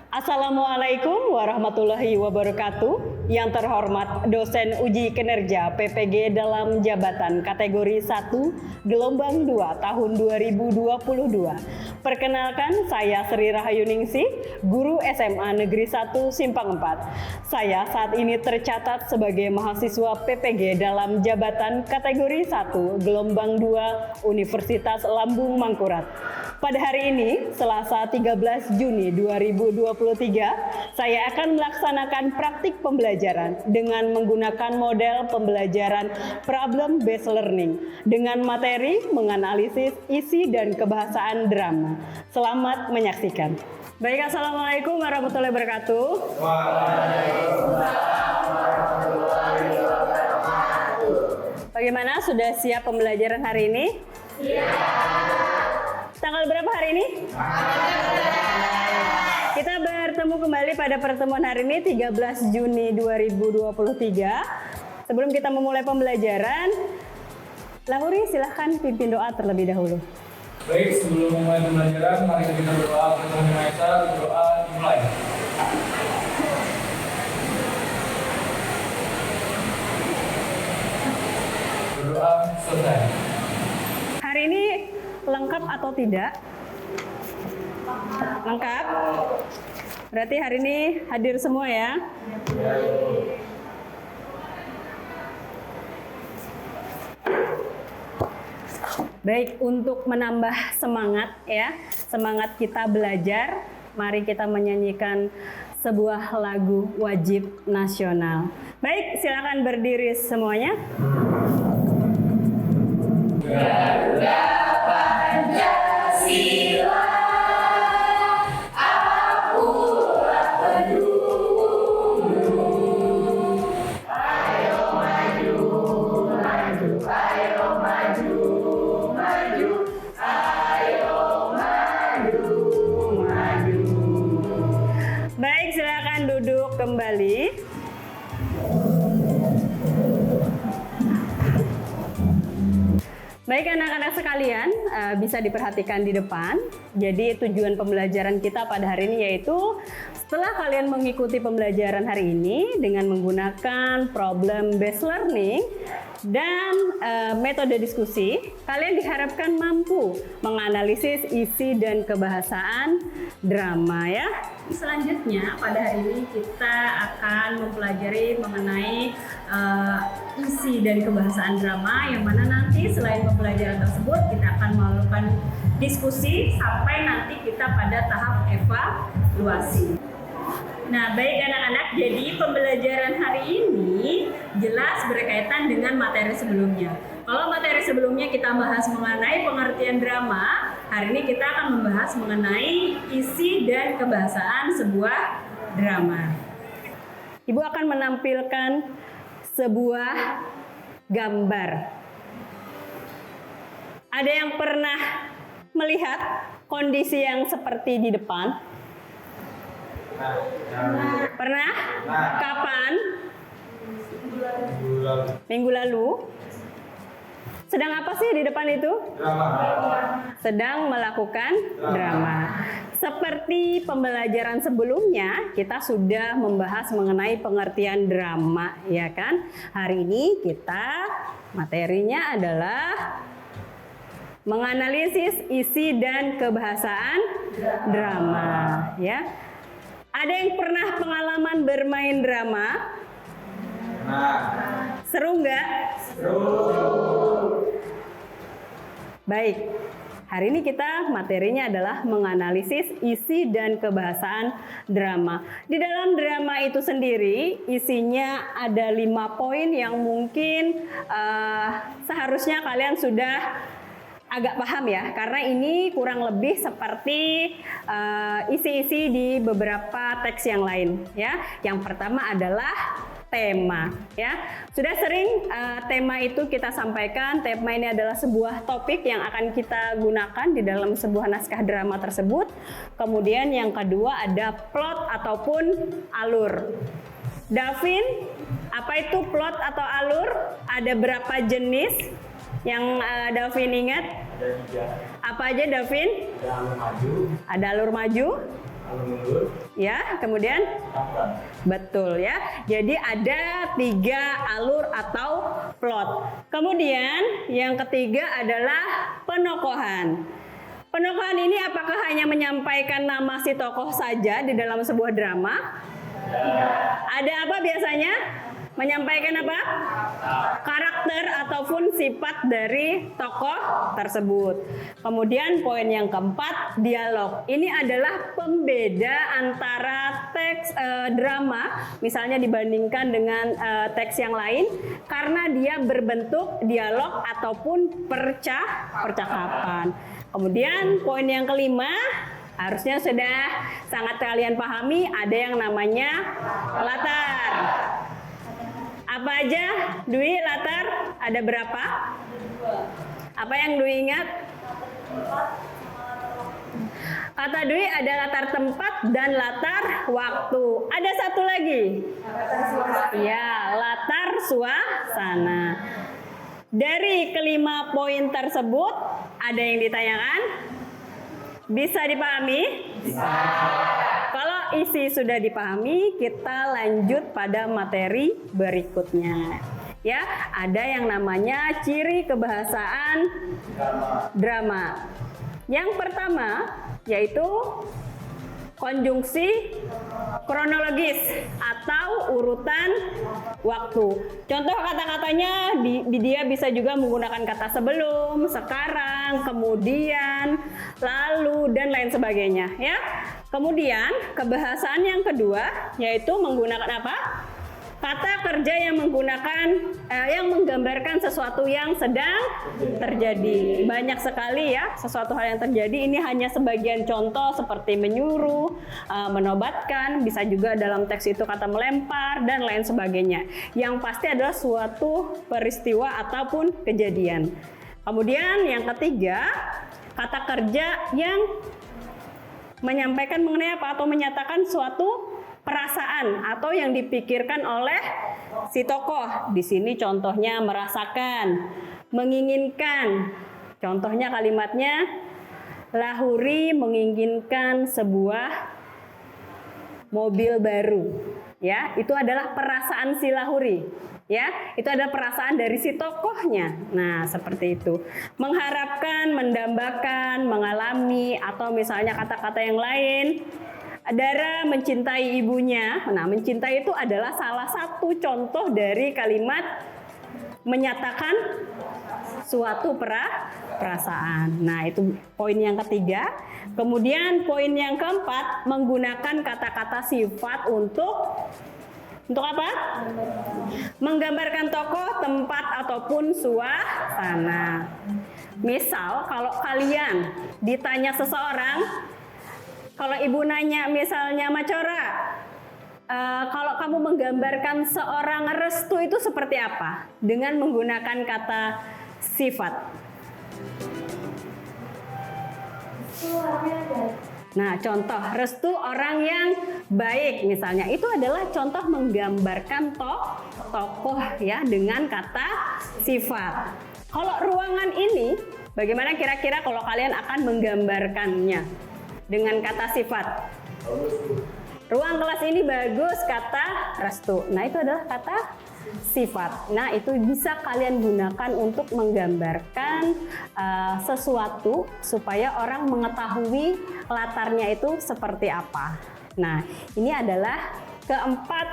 Assalamualaikum warahmatullahi wabarakatuh. Yang terhormat dosen uji kinerja PPG dalam jabatan kategori 1 gelombang 2 tahun 2022. Perkenalkan, saya Sri Rahayuningsih, guru SMA Negeri 1 Simpang 4. Saya saat ini tercatat sebagai mahasiswa PPG dalam jabatan kategori 1 gelombang 2 Universitas Lambung Mangkurat. Pada hari ini, Selasa 13 Juni 2023, saya akan melaksanakan praktik pembelajaran dengan menggunakan model pembelajaran problem based learning dengan materi menganalisis isi dan kebahasaan drama. Selamat menyaksikan. Baik, Assalamualaikum warahmatullahi wabarakatuh. Bagaimana, sudah siap pembelajaran hari ini? Siap. Tanggal berapa hari ini? Kita bertemu kembali pada pertemuan hari ini 13 Juni 2023. Sebelum kita memulai pembelajaran, Lahuri silahkan pimpin doa terlebih dahulu. Baik, sebelum memulai pembelajaran, mari kita berdoa kepada Tuhan Yang Maha Esa. Doa dimulai. Berdoa selesai. Hari ini lengkap atau tidak? Lengkap. Berarti hari ini hadir semua ya? Baik, untuk menambah semangat ya, semangat kita belajar, mari kita menyanyikan sebuah lagu wajib nasional. Baik, silakan berdiri semuanya. Garuda Pancasila, akulah pendukungmu. Ayo maju, maju, ayo maju, maju, ayo maju, maju. Baik, silakan duduk kembali. Baik anak-anak sekalian, bisa diperhatikan di depan. Jadi tujuan pembelajaran kita pada hari ini yaitu setelah kalian mengikuti pembelajaran hari ini dengan menggunakan problem based learning dan metode diskusi, kalian diharapkan mampu menganalisis isi dan kebahasaan drama ya. Selanjutnya pada hari ini kita akan mempelajari mengenai isi dan kebahasaan drama, yang mana nanti selain pembelajaran tersebut kita akan melakukan diskusi sampai nanti kita pada tahap evaluasi. Nah, baik anak-anak, jadi pembelajaran hari ini jelas berkaitan dengan materi sebelumnya. Kalau materi sebelumnya kita bahas mengenai pengertian drama, hari ini kita akan membahas mengenai isi dan kebahasaan sebuah drama. Ibu akan menampilkan sebuah gambar. Ada yang pernah melihat kondisi yang seperti di depan? Pernah? Kapan? Minggu lalu. Sedang apa sih di depan itu? Drama. Sedang melakukan drama. Seperti pembelajaran sebelumnya, kita sudah membahas mengenai pengertian drama, ya kan? Hari ini kita materinya adalah menganalisis isi dan kebahasaan drama, ya. Ada yang pernah pengalaman bermain drama? Seru nggak? Seru. Baik, hari ini kita materinya adalah menganalisis isi dan kebahasaan drama. Di dalam drama itu sendiri, isinya ada 5 poin yang mungkin seharusnya kalian sudah agak paham ya, karena ini kurang lebih seperti isi-isi di beberapa teks yang lain ya. Yang pertama adalah tema ya. Sudah sering tema itu kita sampaikan. Tema ini adalah sebuah topik yang akan kita gunakan di dalam sebuah naskah drama tersebut. Kemudian yang kedua ada plot ataupun alur. Davin, apa itu plot atau alur? Ada berapa jenis yang Davin ingat? Ada 3. Apa aja Davin? Ada alur maju. Ada alur maju. alur mundur, Ya, kemudian ketakutan. betul ya. Jadi ada 3 alur atau plot. Kemudian yang ketiga adalah penokohan. Penokohan ini apakah hanya menyampaikan nama si tokoh saja di dalam sebuah drama? Ada apa biasanya? Menyampaikan apa? Karakter ataupun sifat dari tokoh tersebut. Kemudian poin yang keempat, dialog. Ini adalah pembeda antara teks drama, misalnya dibandingkan dengan teks yang lain, karena dia berbentuk dialog ataupun percakapan. Kemudian poin yang kelima, harusnya sudah sangat kalian pahami, ada yang namanya latar. Apa aja, Dwi, latar? Ada berapa? Apa yang Dwi ingat? Kata Dwi ada latar tempat dan latar waktu. Ada satu lagi? Ya, latar suasana. Dari kelima poin tersebut, ada yang ditanyakan? Bisa dipahami? Bisa. Kalau isi sudah dipahami, kita lanjut pada materi berikutnya. Ya, ada yang namanya ciri kebahasaan drama. Yang pertama yaitu konjungsi kronologis atau urutan waktu. Contoh kata-katanya dia bisa juga menggunakan kata sebelum, sekarang, kemudian, lalu, dan lain sebagainya ya. Kemudian kebahasaan yang kedua yaitu menggunakan apa? Kata kerja yang menggambarkan sesuatu yang sedang terjadi. Banyak sekali ya sesuatu hal yang terjadi. Ini hanya sebagian contoh seperti menyuruh, menobatkan, bisa juga dalam teks itu kata melempar dan lain sebagainya. Yang pasti adalah suatu peristiwa ataupun kejadian. Kemudian yang ketiga, kata kerja yang menyampaikan mengenai apa atau menyatakan suatu perasaan atau yang dipikirkan oleh si tokoh. Di sini contohnya merasakan, menginginkan. Contohnya kalimatnya, Lahuri menginginkan sebuah mobil baru. Ya, itu adalah perasaan si Lahuri. Ya, itu adalah perasaan dari si tokohnya. Nah, seperti itu. Mengharapkan, mendambakan, mengalami, atau misalnya kata-kata yang lain. Dara mencintai ibunya. Nah, mencintai itu adalah salah satu contoh dari kalimat menyatakan suatu perasaan. Nah, itu poin yang ketiga. Kemudian poin yang keempat, menggunakan kata-kata sifat untuk apa? Menggambarkan tokoh, tempat, ataupun suasana. Misal, kalau kalian ditanya seseorang, kalau ibu nanya misalnya Macora, kalau kamu menggambarkan seorang Restu itu seperti apa? Dengan menggunakan kata sifat. Nah, contoh Restu orang yang baik misalnya, itu adalah contoh menggambarkan tokoh ya dengan kata sifat. Kalau ruangan ini, bagaimana kira-kira kalau kalian akan menggambarkannya dengan kata sifat? Ruang kelas ini bagus, kata Restu. Nah, itu adalah kata sifat. Nah, itu bisa kalian gunakan untuk menggambarkan sesuatu supaya orang mengetahui latarnya itu seperti apa. Nah, ini adalah keempat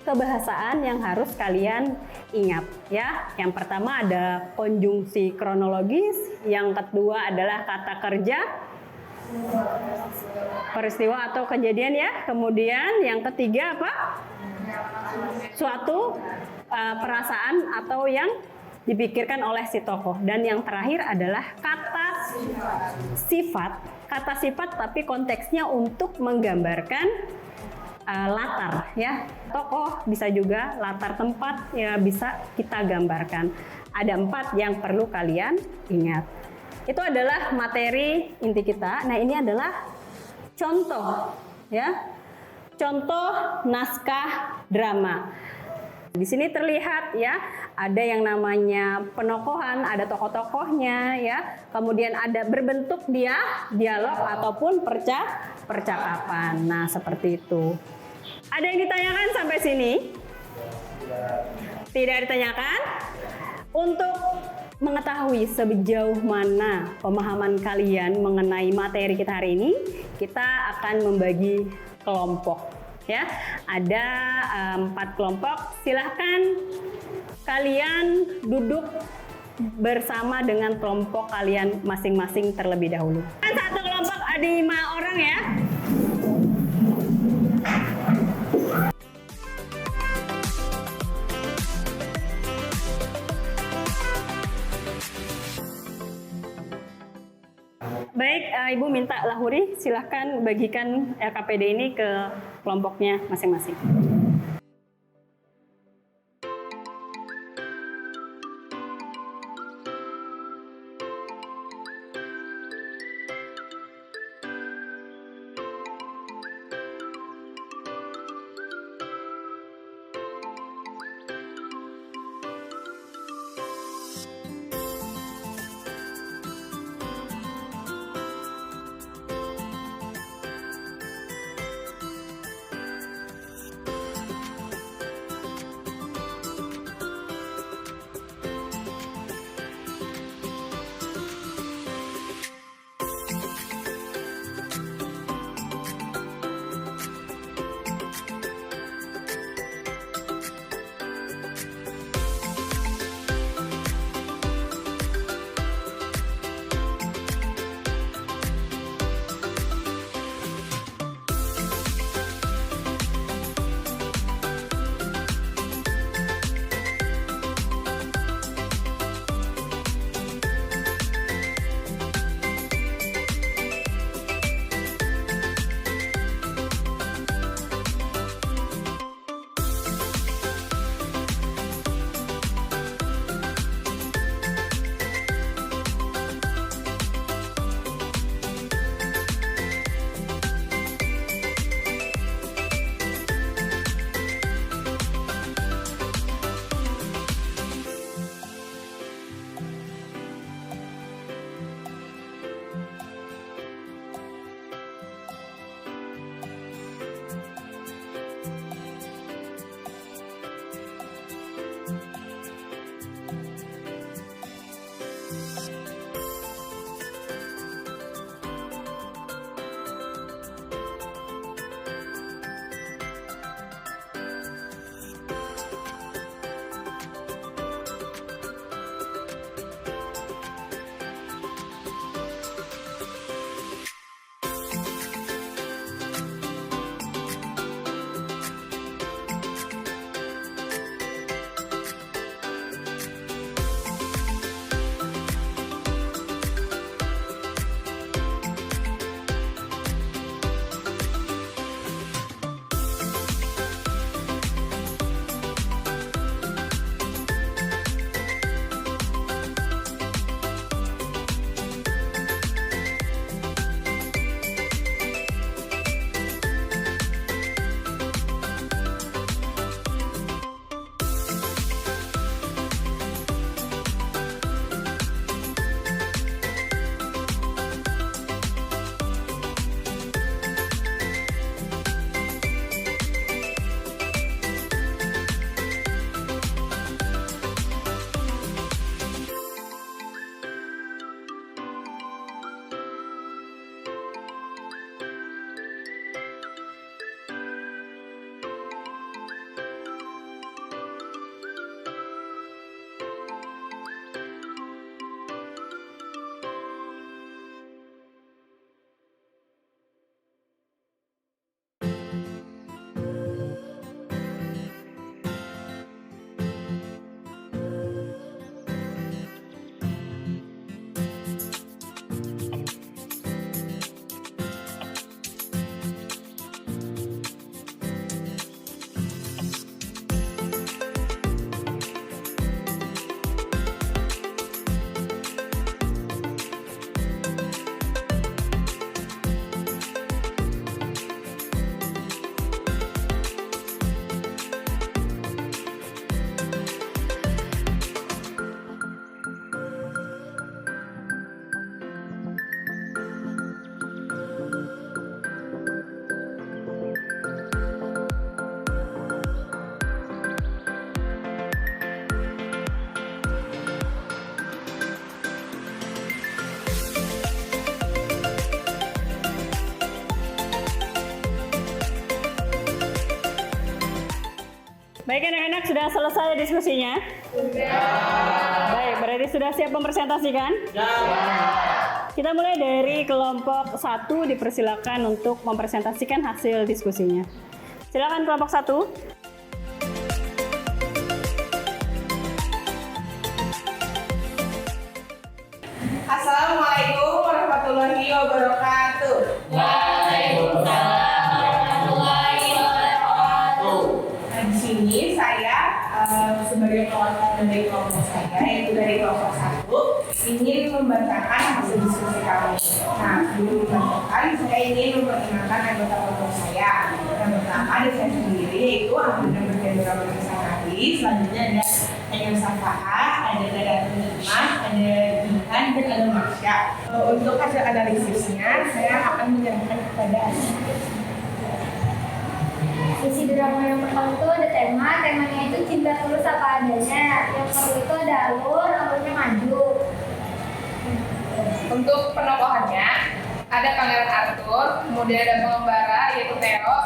kebahasaan yang harus kalian ingat ya. Yang pertama ada konjungsi kronologis, yang kedua adalah kata kerja, peristiwa atau kejadian ya. Kemudian yang ketiga apa? Suatu perasaan atau yang dipikirkan oleh si tokoh. Dan yang terakhir adalah kata sifat. Kata sifat tapi konteksnya untuk menggambarkan latar ya. Tokoh bisa juga latar tempat ya bisa kita gambarkan. Ada 4 yang perlu kalian ingat. Itu adalah materi inti kita. Nah, ini adalah contoh ya. Contoh naskah drama. Di sini terlihat ya, ada yang namanya penokohan, ada tokoh-tokohnya ya. Kemudian ada berbentuk dia dialog ataupun percakapan. Nah, seperti itu. Ada yang ditanyakan sampai sini? Tidak ditanyakan? Untuk mengetahui sejauh mana pemahaman kalian mengenai materi kita hari ini, kita akan membagi kelompok. Ya, ada 4 kelompok. Silahkan kalian duduk bersama dengan kelompok kalian masing-masing terlebih dahulu. Satu kelompok ada 5 orang ya. Baik, Ibu minta Lahuri silahkan bagikan LKPD ini ke kelompoknya masing-masing. Baik anak-anak, sudah selesai diskusinya? Sudah. Baik, berarti sudah siap mempresentasikan? Kita mulai dari kelompok 1, dipersilakan untuk mempresentasikan hasil diskusinya. Silakan kelompok 1. Assalamualaikum warahmatullahi wabarakatuh. Waalaikumsalam warahmatullahi wabarakatuh. Nah, di sini saya sebagai perwakilan dari kelompok saya, yaitu dari kelompok 1, ingin membacakan hasil diskusi kami. Nah, sebelum membacakan, saya ingin memperkenalkan anggota kelompok saya. Yang pertama ada saya sendiri, yaitu Ahmad Berjaya Sanadi. Selanjutnya ada Ayam Safaha, ada Dada Hikmah, ada Jihan, dan ada Masya. Untuk hasil analisisnya, saya akan menyerahkan kepada Asy. Isi drama yang pertama itu ada temanya itu cinta tulus apa adanya. Yang kedua itu ada alurnya maju. Untuk penokohannya, ada Pangeran Arthur, kemudian ada pengembara yaitu Theo,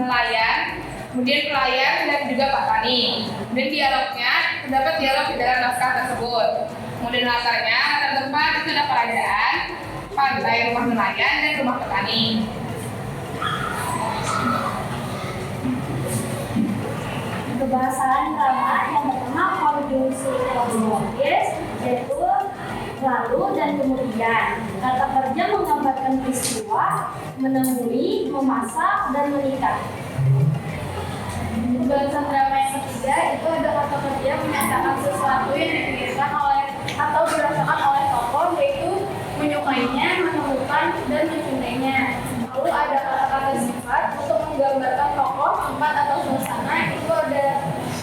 nelayan, kemudian pelayan dan juga Pak Tani. Kemudian dialognya, terdapat dialog di dalam naskah tersebut. Kemudian latar tempat itu ada kerajaan, pantai, rumah nelayan, dan rumah petani. Kebahasan drama yang pertama konjungsi konjungsi yaitu lalu dan kemudian. Kata kerja menggambarkan peristiwa, menemui, memasak, dan menikah. Kebahasan drama yang ketiga itu ada kata kerja menyatakan sesuatu yang dipikirkan oleh atau dirasakan oleh tokoh, yaitu menyukainya, menemukan, dan mencintainya. Lalu ada kata-kata sifat untuk menggambarkan tokoh, tempat, atau suasana. Itu ada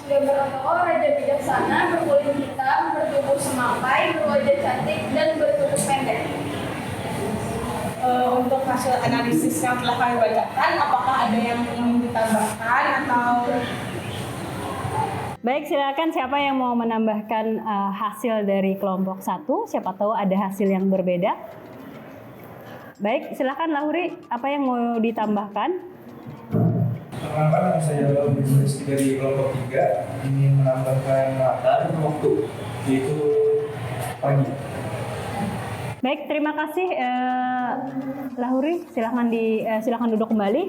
menggambarkan tokoh raja bijaksana, berkulit hitam, bertubuh semampai, berwajah cantik, dan bertubuh pendek. Untuk hasil analisis yang telah kami bacakan, apakah ada yang ingin ditambahkan atau? Baik, silakan siapa yang mau menambahkan hasil dari kelompok 1? Siapa tahu ada hasil yang berbeda. Baik, silakan Lauri, apa yang mau ditambahkan? Perkenalkan, saya Rizky dari kelompok 3 ingin menambahkan latar waktu, yaitu pagi. Baik, terima kasih Lauri, silakan duduk kembali.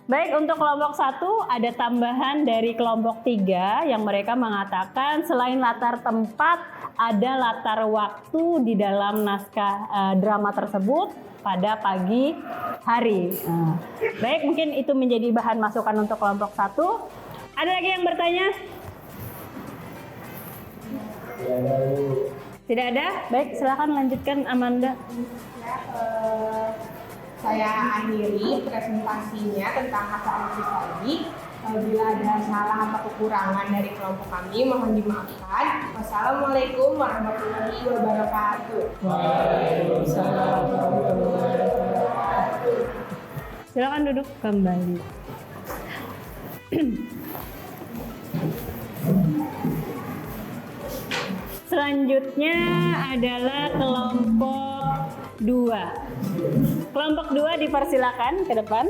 Baik, untuk kelompok 1 ada tambahan dari kelompok 3 yang mereka mengatakan selain latar tempat ada latar waktu di dalam naskah drama tersebut pada pagi hari. Baik, mungkin itu menjadi bahan masukan untuk kelompok 1. Ada lagi yang bertanya? Tidak ada? Baik, silakan lanjutkan Amanda. Saya akhiri presentasinya tentang hasil analisis tadi. Bila ada salah atau kekurangan dari kelompok kami, mohon dimaafkan. Wassalamualaikum warahmatullahi wabarakatuh. Waalaikumsalam warahmatullahi wabarakatuh. Silakan duduk kembali. Selanjutnya adalah kelompok 2. Kelompok 2 dipersilakan ke depan.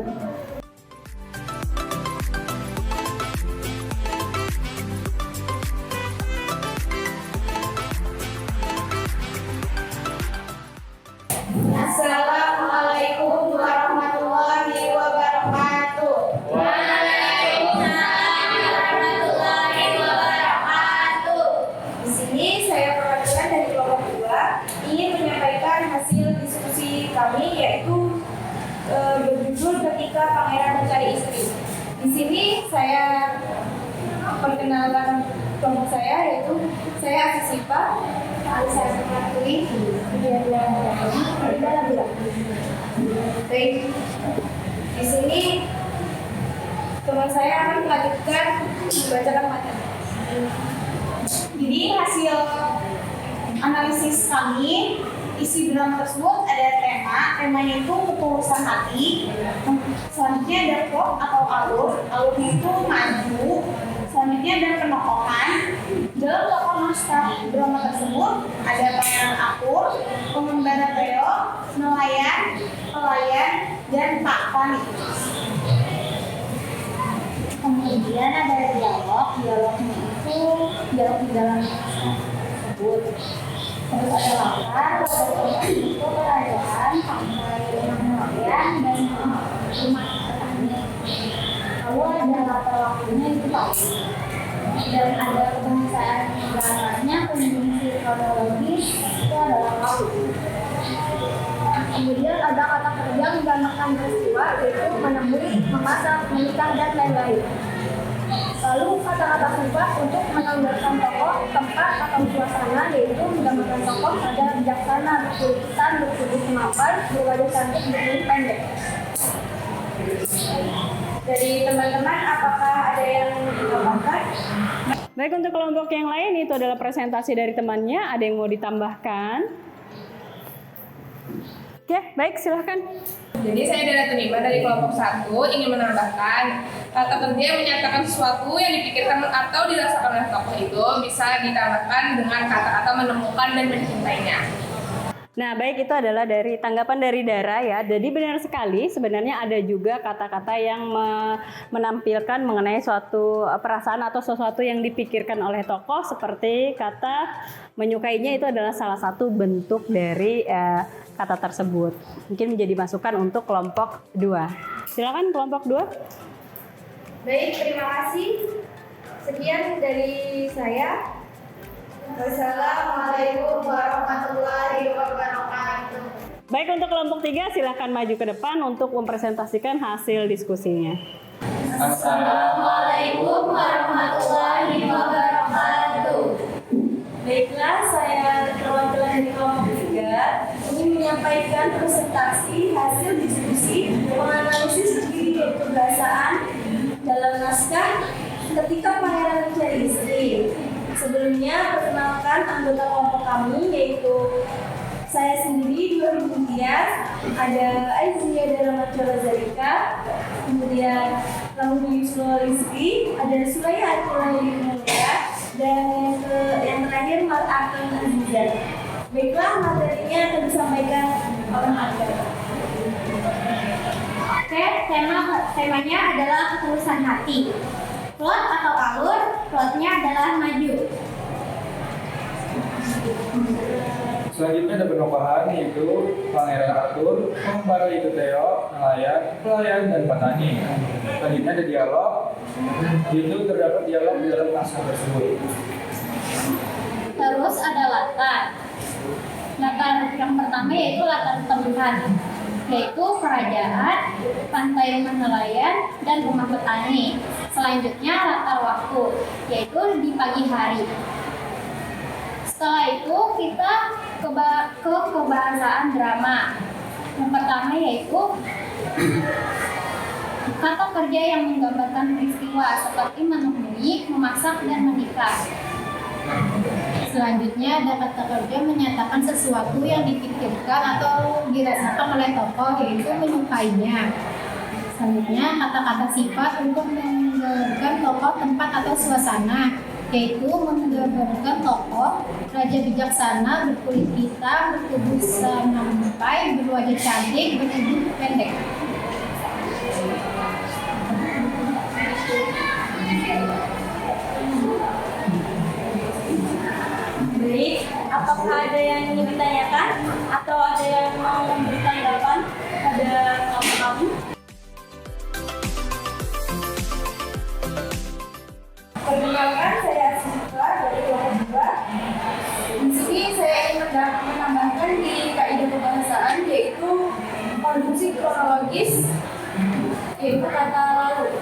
Assalamualaikum warahmatullahi wabarakatuh. Waalaikumsalam warahmatullahi wabarakatuh. Di sini saya perwakilan dari kelompok 2 ingin menyampaikan hasil diskusi kami, yaitu berjudul Ketika Pangeran Mencari Istri. Di sini saya perkenalkan kelompok saya, yaitu saya Asisipa, Alisa Sekatui, Baik, di sini teman saya akan melanjutkan membacakan materi. Jadi hasil analisis kami, isi drama tersebut ada temanya itu ketulusan hati. Selanjutnya ada plot atau alurnya itu maju. Selanjutnya ada penokohan. Dalam tokoh naskah drama tersebut ada Pangeran Arthur, pengembara Theo, nelayan, pelayan, dan Pak Tani. Kemudian ada dialog dialognya itu dialog di dalam tersebut. Terus ada latar itu kerajaan sampai nelayan dan rumah petani. Lalu ada latar waktunya itu pagi. Dan ada kebangsaan negaranya, konjungsi kronologis itu adalah laut. Kemudian ada kata kerja menggambarkan peristiwa yaitu menemui, memasak, menikah, dan lain-lain. Lalu kata-kata sifat untuk menambahkan tokoh, tempat, atau suasana yaitu menggambarkan tokoh ada bijaksana, berkulit hitam, bertubuh mapan, berwajah cantik, berkulit pendek. Dari teman-teman, apakah ada yang ditambahkan? Baik, untuk kelompok yang lain itu adalah presentasi dari temannya. Ada yang mau ditambahkan? Oke, baik, silahkan. Jadi saya Dara Tunima dari kelompok 1 ingin menambahkan kata kerja yang menyatakan sesuatu yang dipikirkan atau dirasakan oleh tokoh itu bisa ditambahkan dengan kata-kata menemukan dan mencintainya. Nah, baik, itu adalah dari tanggapan dari Dara ya. Jadi benar sekali, sebenarnya ada juga kata-kata yang menampilkan mengenai suatu perasaan atau sesuatu yang dipikirkan oleh tokoh, seperti kata menyukainya itu adalah salah satu bentuk dari kata tersebut. Mungkin menjadi masukan untuk kelompok 2. Silakan kelompok 2. Baik, terima kasih. Sekian dari saya. Wassalamualaikum warahmatullahi wabarakatuh. Baik, untuk kelompok 3 silakan maju ke depan untuk mempresentasikan hasil diskusinya. Assalamualaikum warahmatullahi wabarakatuh. Baiklah, saya perwakilan dari kelompok 3 ingin menyampaikan presentasi hasil diskusi menganalisis strategi kebahasaan dalam naskah Ketika Pangeran Mencari Istri. Sebelumnya, perkenalkan anggota kelompok kami, yaitu saya sendiri, 2000 Tias, ada Aizia Daramacola Zarika, kemudian Rahudi Yusuf Rizki, ada Suraya Atila Yudhimulya, dan yang terakhir Mal Akin Azizan. Baiklah, materinya akan disampaikan oleh Marga. Oke, temanya adalah ketulusan hati. Plot atau alur, plotnya adalah maju. Selanjutnya ada penokohan yaitu Pangeran Arthur, pengembara itu Theo, nelayan, pelayan, dan petani. Selanjutnya ada dialog, itu terdapat dialog di dalam naskah tersebut. Terus ada latar. Latar yang pertama yaitu latar temukan, yaitu kerajaan, pantai rumah nelayan, dan rumah petani. Selanjutnya latar waktu, yaitu di pagi hari. Setelah itu kita ke kebahasaan drama. Yang pertama yaitu kata kerja yang menggambarkan peristiwa seperti menemui, memasak, dan menikah. Selanjutnya ada kata kerja menyatakan sesuatu yang dipikirkan atau dirasakan oleh tokoh, yaitu menyukainya. Selanjutnya kata-kata sifat untuk menggambarkan tokoh, tempat, atau suasana, yaitu menggambarkan tokoh raja bijaksana, berkulit hitam, bertubuh sampai, berwajah cantik, bertubuh pendek. Baik, apakah ada yang ingin ditanyakan atau ada yang mau memberi tanggapan pada kelompok kami? Perkenalkan, saya Asyifa dari kelompok 2. Di sini saya ingin menambahkan di kaidah kebahasaan, yaitu konjungsi kronologis, yaitu kata lalu.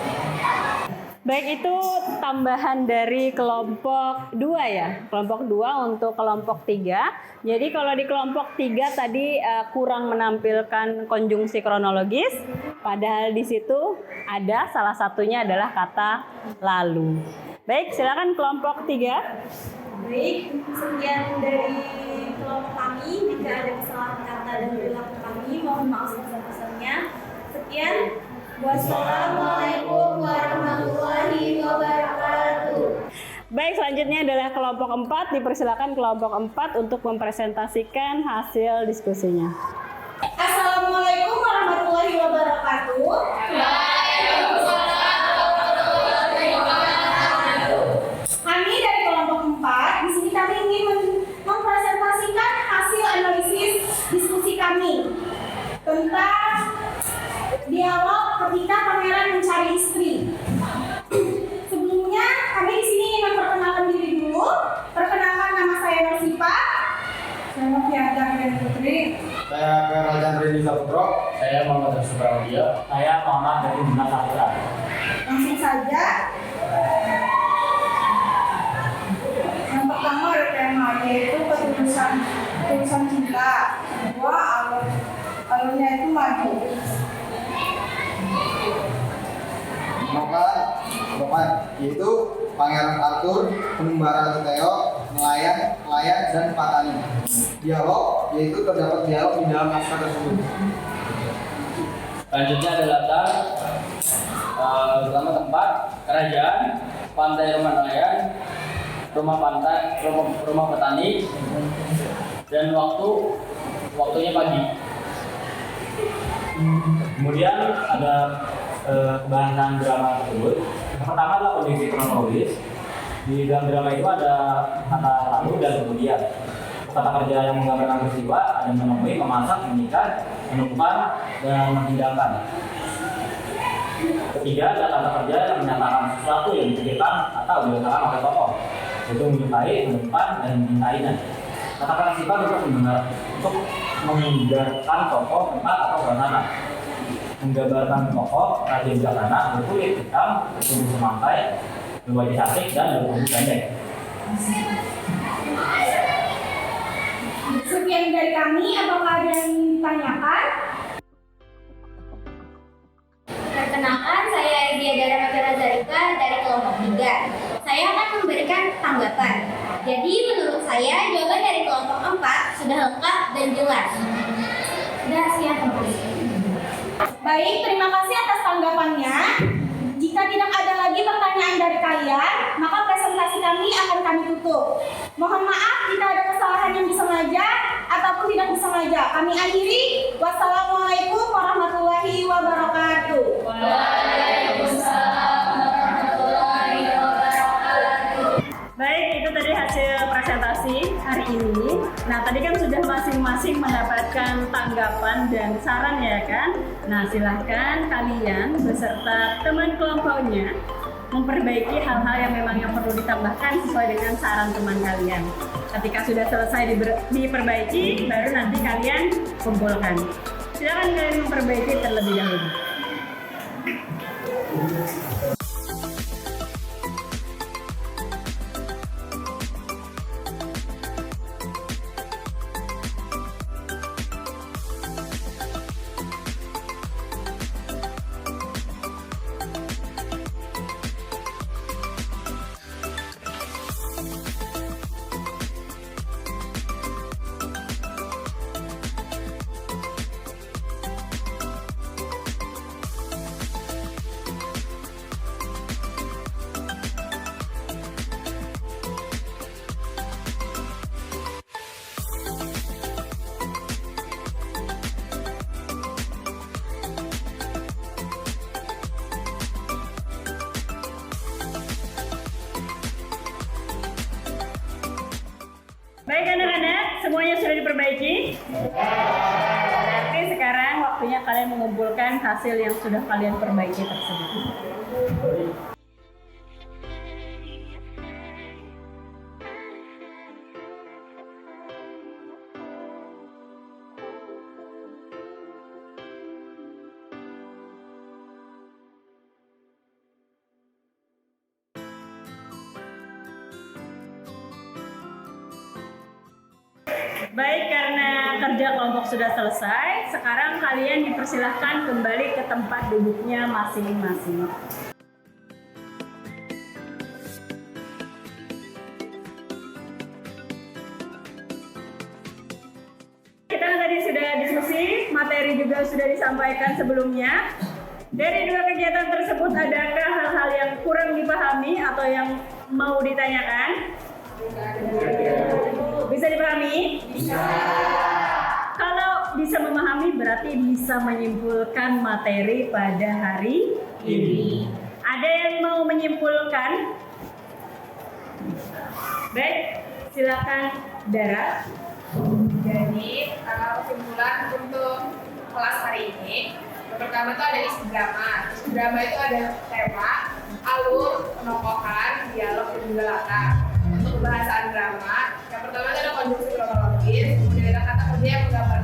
Baik, itu tambahan dari kelompok 2 ya. Kelompok 2 untuk kelompok 3. Jadi kalau di kelompok 3 tadi kurang menampilkan konjungsi kronologis, padahal di situ ada salah satunya adalah kata lalu. Baik, silakan kelompok 3. Baik, sekian dari kelompok kami. Jika ada kesalahan kata dan perilaku kami, mohon maaf sebesar-besarnya. Sekian. Wassalamualaikum warahmatullahi wabarakatuh. Baik, selanjutnya adalah kelompok 4. Dipersilakan kelompok 4 untuk mempresentasikan hasil diskusinya. Assalamualaikum warahmatullahi wabarakatuh. Waalaikumsalam warahmatullahi wabarakatuh. Saya Kerajaan Reni Saputro. Saya Muhammad Rasul Pramudia. Saya Muhammad dari Dinas Sastra. Langsung saja. Yang pertama ada tema, yaitu ketulusan cinta. Kedua, alurnya itu maju. Nokan, yaitu Pangeran Arthur, Pengembara Tuteo, Nelayan, dan Petani. Dialog, yaitu terdapat dialog di dalam naskah tersebut. Selanjutnya ada latar, pertama tempat, kerajaan, pantai rumah nelayan, rumah petani, dan waktunya pagi. Kemudian ada bahasan drama tersebut. Yang pertama adalah kondisi kronologis. Di dalam drama itu ada kata lalu dan kemudian. Kata kerja yang menggambarkan peristiwa ada menemui, memasak, menikah, menemukan, dan menghidangkan. Ketiga ada kata kerja yang menyatakan sesuatu yang dipikirkan atau dirasakan oleh tokoh, yaitu menyukai, menemukan, dan mencintainya. Katakan sifat untuk menggambarkan tokoh, tempat, atau suasana. Menggambarkan tokoh Raja Bijaksana berkulit hitam, bertubuh semangkai, berwajah cantik, dan bertubuh pendek. Sekian dari kami, apakah ada yang ingin ditanyakan? Perkenalkan, saya Edia Dara Zarika dari kelompok 3. Saya akan memberikan tanggapan. Jadi menurut saya jawaban dari kelompok 4 sudah lengkap dan jelas. Sudah siap menulis. Baik, terima kasih atas tanggapannya. Jika tidak ada lagi pertanyaan dari kalian, maka presentasi kami akan kami tutup. Mohon maaf jika ada kesalahan yang disengaja ataupun tidak disengaja. Kami akhiri. Wassalamualaikum warahmatullahi wabarakatuh. Baik, itu tadi hasil presentasi hari ini. Nah, tadi kan sudah masing-masing mendapatkan tanggapan dan saran ya kan? Nah, silahkan kalian beserta teman kelompoknya memperbaiki hal-hal yang memang yang perlu ditambahkan sesuai dengan saran teman kalian. Ketika sudah selesai diperbaiki, baru nanti kalian kumpulkan. Silakan kalian memperbaiki terlebih dahulu. Baik anak-anak, semuanya sudah diperbaiki? Berarti sekarang waktunya kalian mengumpulkan hasil yang sudah kalian perbaiki tersebut. Baik, karena kerja kelompok sudah selesai, sekarang kalian dipersilahkan kembali ke tempat duduknya masing-masing. Kita tadi sudah diskusi, materi juga sudah disampaikan sebelumnya. Dari dua kegiatan tersebut, adakah hal-hal yang kurang dipahami atau yang mau ditanyakan? Bisa dipahami? Bisa. Kalau bisa memahami berarti bisa menyimpulkan materi pada hari ini. Ada yang mau menyimpulkan? Baik, silakan Dara. Jadi, kesimpulan untuk kelas hari ini, yang pertama itu ada isi drama. Isi drama itu ada tema, alur, penokohan, dialog, dan juga latar. Untuk pembahasan drama, yang pertama itu ada konstruksi kronologis, kemudian ada kata kerja yang menggambarkan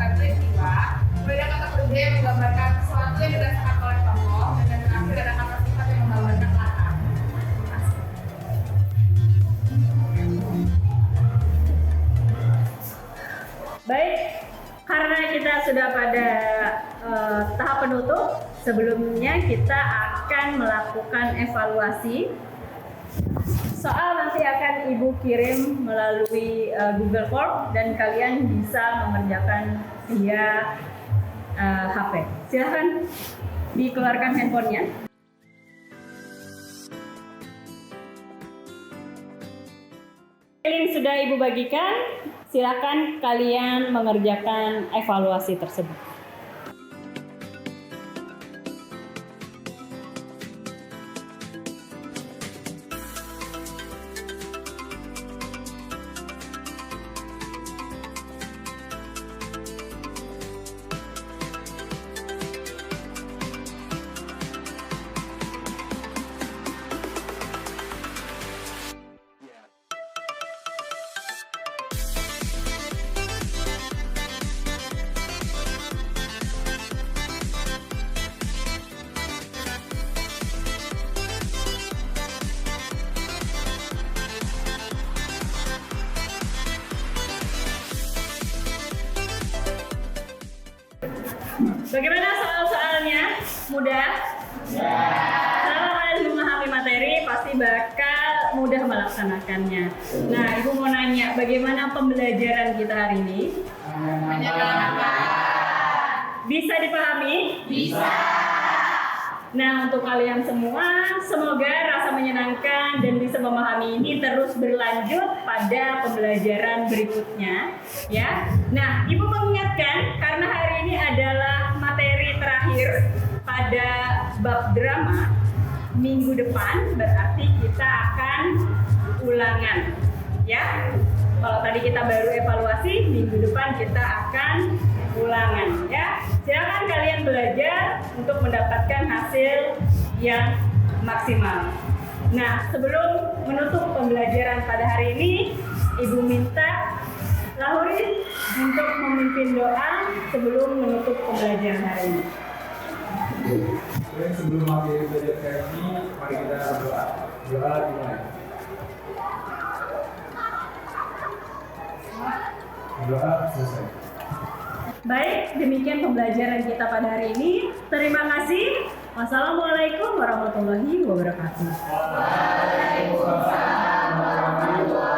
kita sudah pada tahap penutup. Sebelumnya kita akan melakukan evaluasi. Soal nanti akan Ibu kirim melalui Google Form dan kalian bisa mengerjakan via HP. Silahkan dikeluarkan handphonenya. Yang sudah Ibu bagikan, silakan kalian mengerjakan evaluasi tersebut. Bagaimana soal-soalnya? Mudah? Ya. Kalau kalian memahami materi, pasti bakal mudah melaksanakannya. Nah, Ibu mau nanya, bagaimana pembelajaran kita hari ini? Menyenangkan. Bisa dipahami? Bisa. Nah, untuk kalian semua, semoga rasa menyenangkan dan bisa memahami ini terus berlanjut pada pembelajaran berikutnya, ya. Nah, Ibu mengingatkan karena hari ini adalah materi terakhir pada bab drama. Minggu depan berarti kita akan ulangan, ya. Kalau tadi kita baru evaluasi, minggu depan kita akan ulangan, ya. Silakan kalian belajar untuk mendapatkan hasil yang maksimal. Nah, sebelum menutup pembelajaran pada hari ini, Ibu minta Lahuri untuk memimpin doa sebelum menutup pembelajaran hari ini. Dan sebelum akhir belajar kayak ini, mari kita berdoa. Doa dimulai. Doa selesai. Baik, demikian pembelajaran kita pada hari ini. Terima kasih. Wassalamualaikum warahmatullahi wabarakatuh. Waalaikumsalam warahmatullahi wabarakatuh.